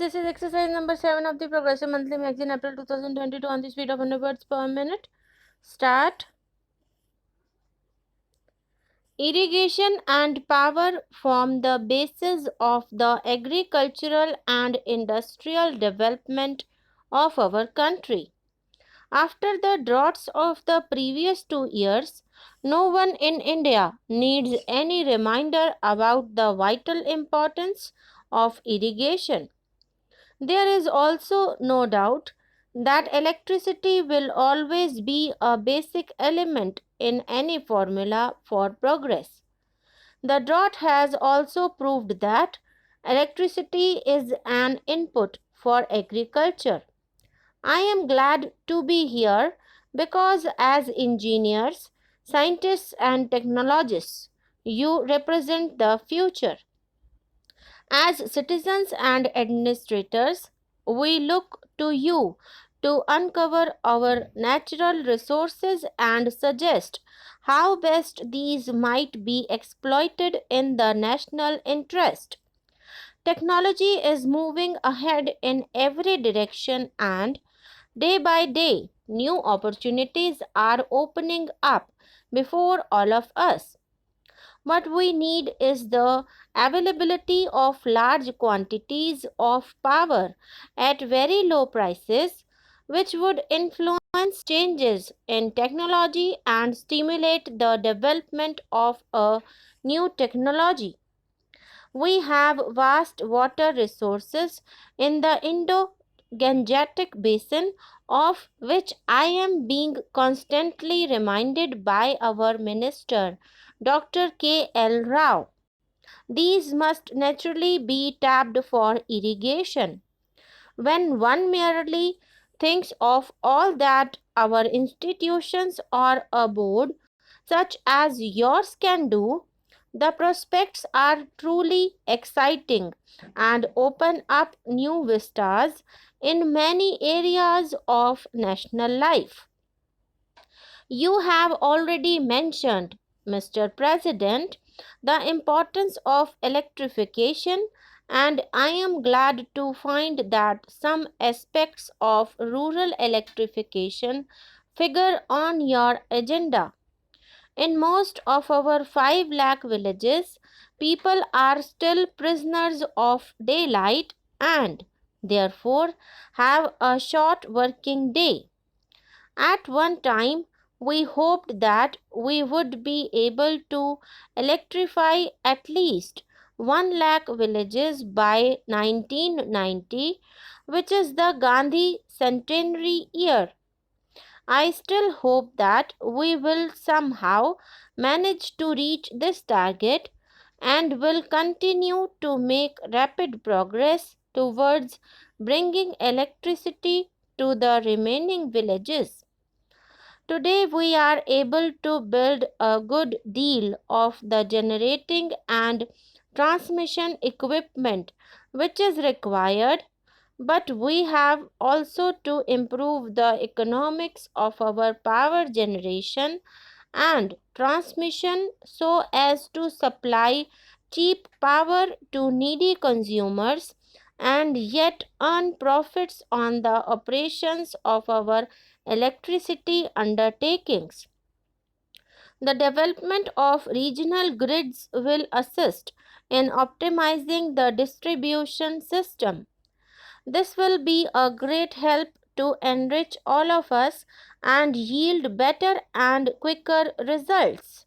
this is exercise number 7 of the Progressive Monthly Magazine, April 2022, on the speed of 100 words per minute. Start. Irrigation and power form the basis of the agricultural and industrial development of our country. After the droughts of the previous 2 years, no one in India needs any reminder about the vital importance of irrigation. There is also no doubt that electricity will always be a basic element in any formula for progress. The drought has also proved that electricity is an input for agriculture. I am glad to be here because, as engineers, scientists, and technologists, you represent the future. As citizens and administrators, we look to you to uncover our natural resources and suggest how best these might be exploited in the national interest. Technology is moving ahead in every direction, and day by day, new opportunities are opening up before all of us. What we need is the availability of large quantities of power at very low prices, which would influence changes in technology and stimulate the development of a new technology. We have vast water resources in the Indo-Gangetic basin, of which I am being constantly reminded by our minister, Dr. K.L. Rao. These must naturally be tapped for irrigation. When one merely thinks of all that our institutions or a board such as yours can do, the prospects are truly exciting and open up new vistas in many areas of national life. You have already mentioned, Mr. President, the importance of electrification, and I am glad to find that some aspects of rural electrification figure on your agenda. In most of our 5 lakh villages, people are still prisoners of daylight and therefore have a short working day. At one time, we hoped that we would be able to electrify at least 1 lakh villages by 1990, which is the Gandhi centenary year. I still hope that we will somehow manage to reach this target and will continue to make rapid progress towards bringing electricity to the remaining villages. Today, we are able to build a good deal of the generating and transmission equipment which is required, but we have also to improve the economics of our power generation and transmission so as to supply cheap power to needy consumers and yet earn profits on the operations of our electricity undertakings. The development of regional grids will assist in optimizing the distribution system. This will be a great help to enrich all of us and yield better and quicker results.